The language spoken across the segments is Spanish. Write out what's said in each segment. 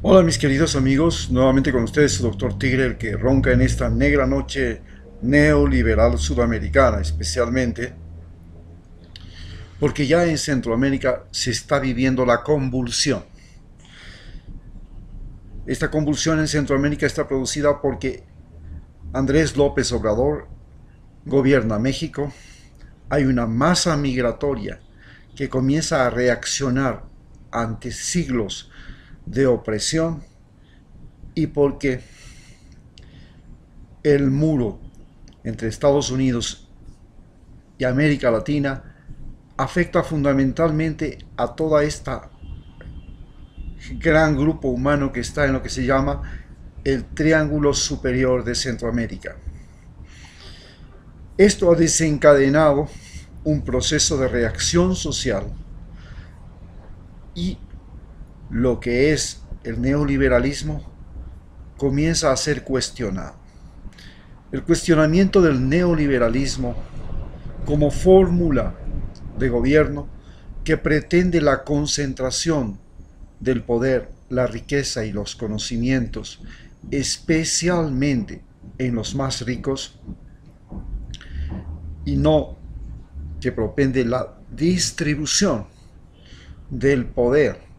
Hola mis queridos amigos, nuevamente con ustedes su doctor Tigre, el que ronca en esta negra noche neoliberal sudamericana, especialmente porque ya en Centroamérica se está viviendo la convulsión. Esta convulsión en Centroamérica está producida porque Andrés López Obrador gobierna México, hay una masa migratoria que comienza a reaccionar ante siglos de opresión y porque el muro entre Estados Unidos y América Latina afecta fundamentalmente a toda esta gran grupo humano que está en lo que se llama el Triángulo Superior de Centroamérica. Esto ha desencadenado un proceso de reacción social y lo que es el neoliberalismo comienza a ser cuestionado. El cuestionamiento del neoliberalismo como fórmula de gobierno que pretende la concentración del poder, la riqueza y los conocimientos, especialmente en los más ricos, y no que propende la distribución del poder,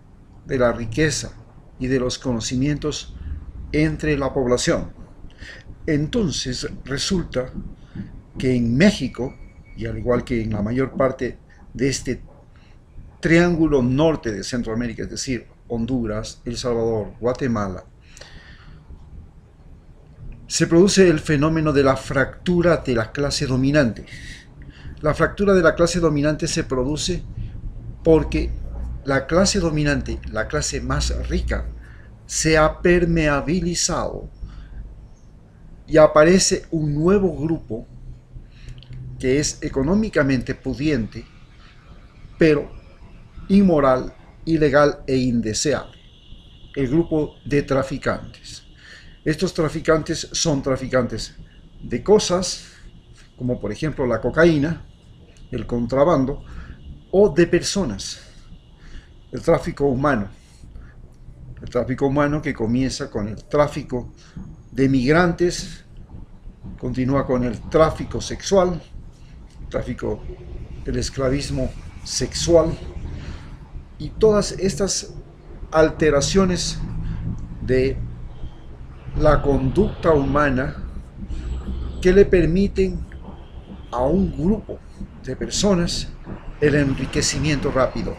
de la riqueza y de los conocimientos entre la población. Entonces resulta que en México, y al igual que en la mayor parte de este triángulo norte de Centroamérica, es decir, Honduras, El Salvador, Guatemala, se produce el fenómeno de la fractura de la clase dominante. La fractura de la clase dominante se produce porque la clase dominante, la clase más rica, se ha permeabilizado y aparece un nuevo grupo que es económicamente pudiente, pero inmoral, ilegal e indeseable. El grupo de traficantes. Estos traficantes son traficantes de cosas, como por ejemplo la cocaína, el contrabando, o de personas, el tráfico humano. El tráfico humano que comienza con el tráfico de migrantes, continúa con el tráfico sexual, tráfico del esclavismo sexual y todas estas alteraciones de la conducta humana que le permiten a un grupo de personas el enriquecimiento rápido.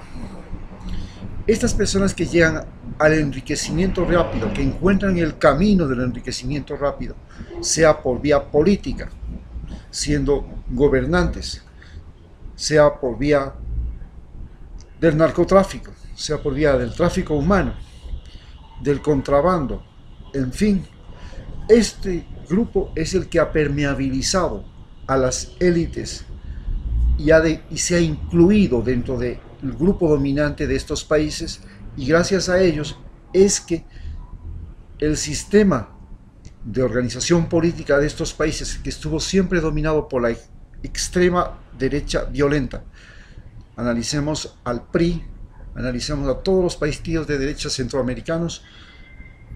Estas personas que llegan al enriquecimiento rápido, que encuentran el camino del enriquecimiento rápido, sea por vía política, siendo gobernantes, sea por vía del narcotráfico, sea por vía del tráfico humano, del contrabando, en fin, este grupo es el que ha permeabilizado a las élites y se ha incluido dentro del grupo dominante de estos países, y gracias a ellos es que el sistema de organización política de estos países, que estuvo siempre dominado por la extrema derecha violenta, analicemos al PRI, analicemos a todos los partidos de derecha centroamericanos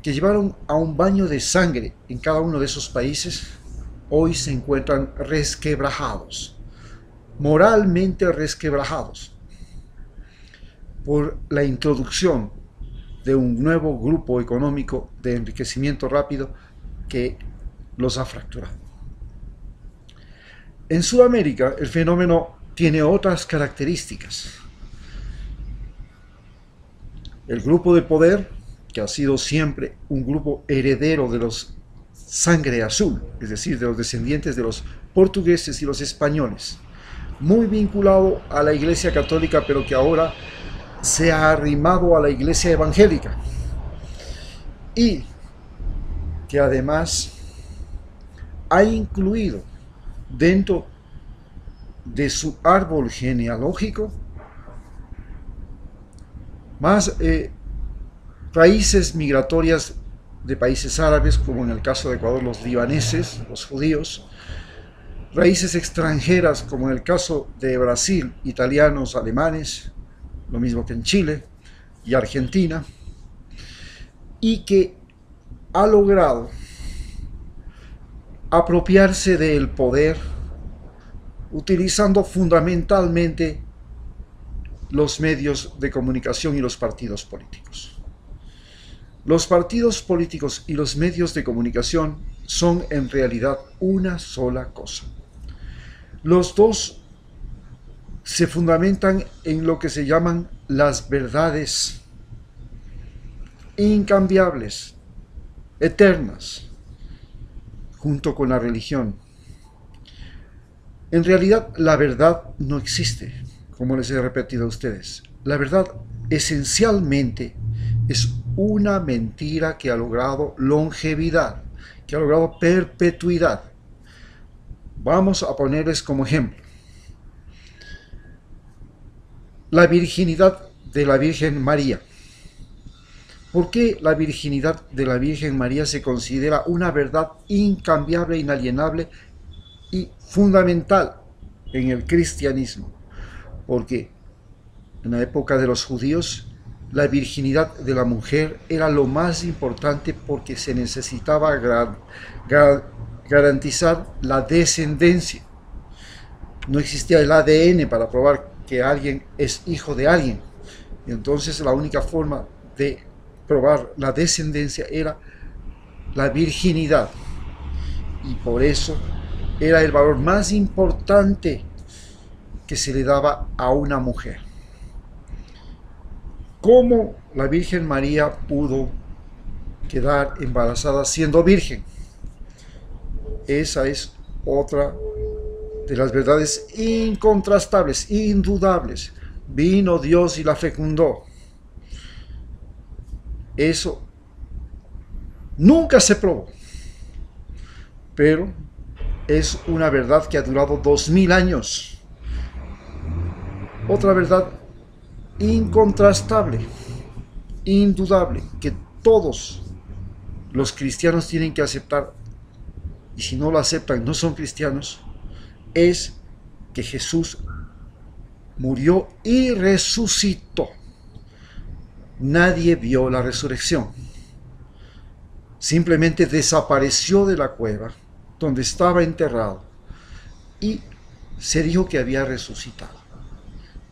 que llevaron a un baño de sangre en cada uno de esos países, hoy se encuentran resquebrajados, moralmente resquebrajados, por la introducción de un nuevo grupo económico de enriquecimiento rápido que los ha fracturado. En Sudamérica el fenómeno tiene otras características. El grupo de poder, que ha sido siempre un grupo heredero de los sangre azul, es decir, de los descendientes de los portugueses y los españoles, muy vinculado a la Iglesia Católica, pero que ahora se ha arrimado a la Iglesia Evangélica, y que además ha incluido dentro de su árbol genealógico más raíces migratorias de países árabes, como en el caso de Ecuador los libaneses, los judíos, raíces extranjeras como en el caso de Brasil, italianos, alemanes, lo mismo que en Chile y Argentina, y que ha logrado apropiarse del poder utilizando fundamentalmente los medios de comunicación y los partidos políticos. Los partidos políticos y los medios de comunicación son en realidad una sola cosa. Los dos se fundamentan en lo que se llaman las verdades incambiables, eternas, junto con la religión. En realidad, la verdad no existe, como les he repetido a ustedes. La verdad esencialmente es una mentira que ha logrado longevidad, que ha logrado perpetuidad. Vamos a ponerles como ejemplo la virginidad de la Virgen María. ¿Por qué la virginidad de la Virgen María se considera una verdad incambiable, inalienable y fundamental en el cristianismo? Porque en la época de los judíos, la virginidad de la mujer era lo más importante porque se necesitaba garantizar la descendencia. No existía el ADN para probar que alguien es hijo de alguien. Y entonces la única forma de probar la descendencia era la virginidad. Y por eso era el valor más importante que se le daba a una mujer. ¿Cómo la Virgen María pudo quedar embarazada siendo virgen? Esa es otra de las verdades incontrastables, indudables. Vino Dios y la fecundó. Eso nunca se probó, pero es una verdad que ha durado 2000 años. Otra verdad incontrastable, indudable, que todos los cristianos tienen que aceptar, y si no lo aceptan no son cristianos, es que Jesús murió y resucitó. Nadie vio la resurrección. Simplemente desapareció de la cueva donde estaba enterrado y se dijo que había resucitado.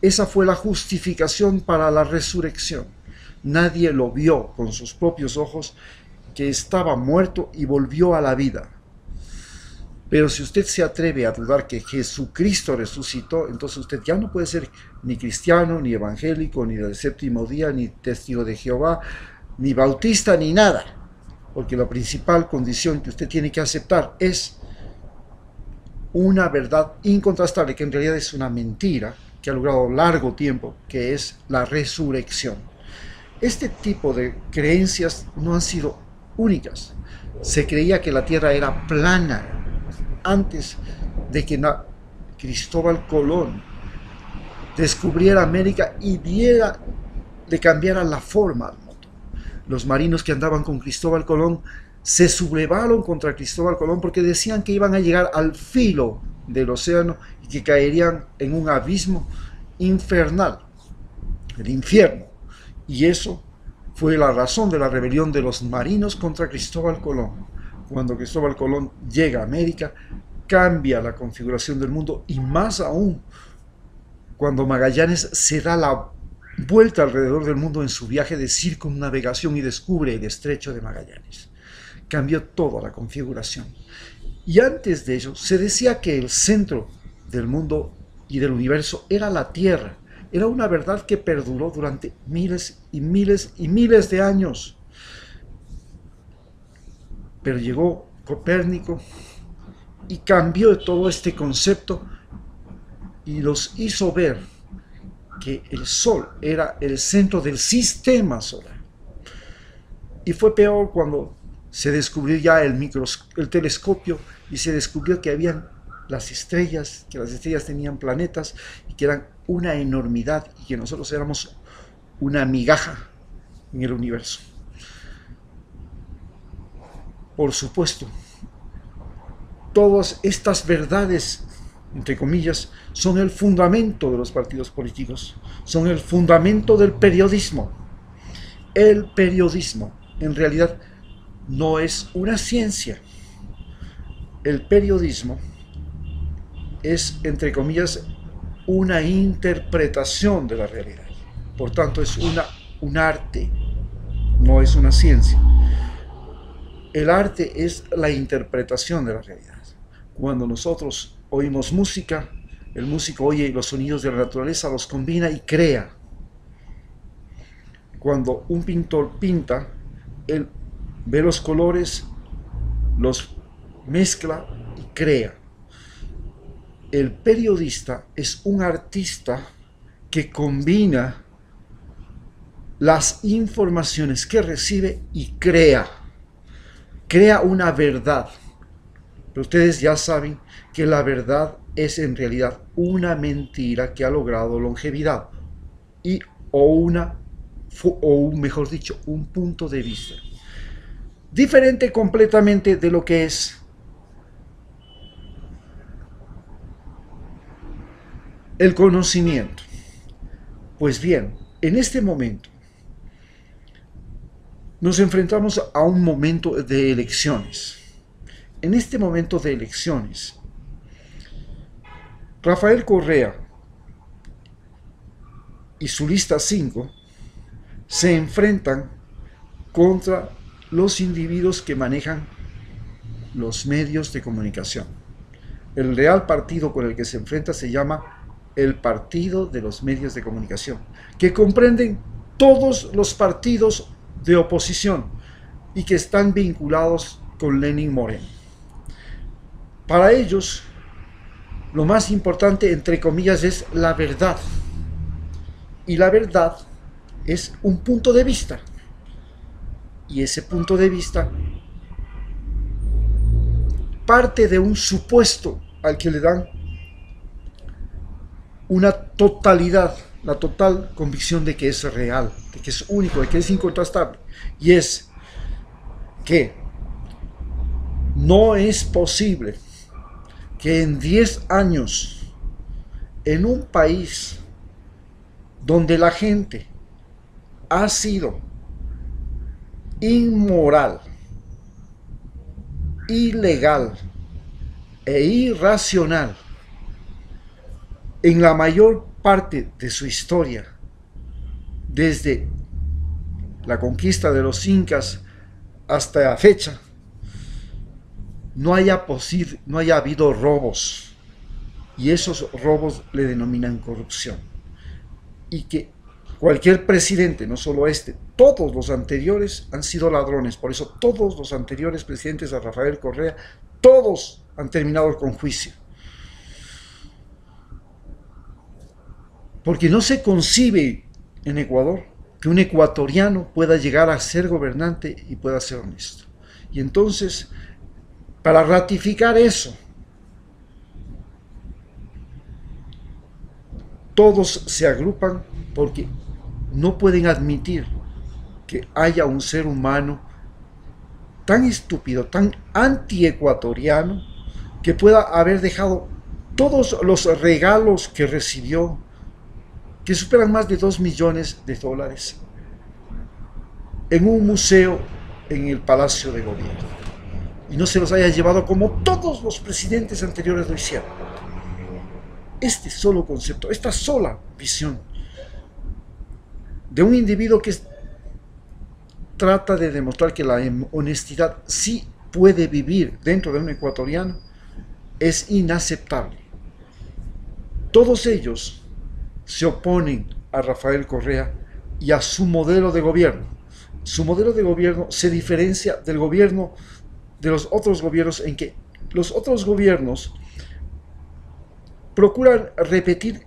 Esa fue la justificación para la resurrección. Nadie lo vio con sus propios ojos, que estaba muerto y volvió a la vida. Pero si usted se atreve a dudar que Jesucristo resucitó, entonces usted ya no puede ser ni cristiano, ni evangélico, ni del séptimo día, ni testigo de Jehová, ni bautista, ni nada. Porque la principal condición que usted tiene que aceptar es una verdad incontrastable, que en realidad es una mentira, que ha logrado largo tiempo, que es la resurrección. Este tipo de creencias no han sido únicas. Se creía que la tierra era plana antes de que Cristóbal Colón descubriera América y le cambiara la forma al mundo. Los marinos que andaban con Cristóbal Colón se sublevaron contra Cristóbal Colón porque decían que iban a llegar al filo del océano y que caerían en un abismo infernal, el infierno. Y eso fue la razón de la rebelión de los marinos contra Cristóbal Colón. Cuando Cristóbal Colón llega a América, cambia la configuración del mundo, y más aún cuando Magallanes se da la vuelta alrededor del mundo en su viaje de circunnavegación y descubre el estrecho de Magallanes. Cambió toda la configuración. Y antes de ello se decía que el centro del mundo y del universo era la Tierra. Era una verdad que perduró durante miles y miles y miles de años. Pero llegó Copérnico y cambió todo este concepto y los hizo ver que el Sol era el centro del sistema solar. Y fue peor cuando se descubrió ya el telescopio y se descubrió que habían las estrellas, que las estrellas tenían planetas y que eran una enormidad y que nosotros éramos una migaja en el universo. Por supuesto, todas estas verdades, entre comillas, son el fundamento de los partidos políticos, son el fundamento del periodismo. El periodismo en realidad no es una ciencia. El periodismo es, entre comillas, una interpretación de la realidad. Por tanto, es un arte, no es una ciencia. El arte es la interpretación de la realidad. Cuando nosotros oímos música, el músico oye los sonidos de la naturaleza, los combina y crea. Cuando un pintor pinta, él ve los colores, los mezcla y crea. El periodista es un artista que combina las informaciones que recibe y crea una verdad. Pero ustedes ya saben que la verdad es en realidad una mentira que ha logrado longevidad o mejor dicho, un punto de vista diferente completamente de lo que es el conocimiento. Pues bien, en este momento nos enfrentamos a un momento de elecciones. En este momento de elecciones, Rafael Correa y su lista 5 se enfrentan contra los individuos que manejan los medios de comunicación. El real partido con el que se enfrenta se llama el Partido de los Medios de Comunicación, que comprenden todos los partidos de oposición y que están vinculados con Lenin Moreno. Para ellos, lo más importante, entre comillas, es la verdad. Y la verdad es un punto de vista. Y ese punto de vista parte de un supuesto al que le dan una totalidad, la total convicción de que es real, de que es único, de que es incontrastable. Y es que no es posible que en 10 años, en un país donde la gente ha sido inmoral, ilegal e irracional en la mayor parte de su historia, desde la conquista de los incas hasta la fecha, no haya habido robos, y esos robos le denominan corrupción, y que cualquier presidente, no solo este, todos los anteriores han sido ladrones. Por eso todos los anteriores presidentes de Rafael Correa, todos han terminado con juicio. Porque no se concibe en Ecuador que un ecuatoriano pueda llegar a ser gobernante y pueda ser honesto. Y entonces, para ratificar eso, todos se agrupan porque no pueden admitir que haya un ser humano tan estúpido, tan antiecuatoriano, que pueda haber dejado todos los regalos que recibió, que superan más de 2 millones de dólares, en un museo en el Palacio de Gobierno, y no se los haya llevado como todos los presidentes anteriores lo hicieron. Este solo concepto, esta sola visión de un individuo que trata de demostrar que la honestidad sí puede vivir dentro de un ecuatoriano es inaceptable. Todos ellos se oponen a Rafael Correa y a su modelo de gobierno. Su modelo de gobierno se diferencia del gobierno de los otros gobiernos, en que los otros gobiernos procuran repetir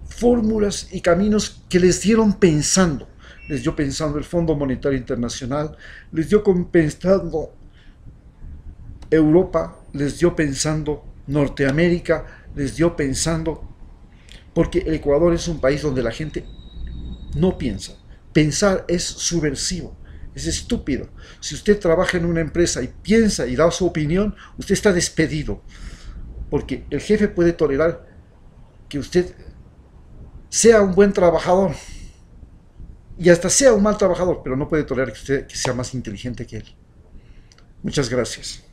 fórmulas y caminos que les dieron pensando. Les dio pensando el Fondo Monetario Internacional, les dio pensando Europa, les dio pensando Norteamérica, les dio pensando, porque el Ecuador es un país donde la gente no piensa. Pensar es subversivo, es estúpido. Si usted trabaja en una empresa y piensa y da su opinión, usted está despedido, porque el jefe puede tolerar que usted sea un buen trabajador, y hasta sea un mal trabajador, pero no puede tolerar que usted que sea más inteligente que él. Muchas gracias.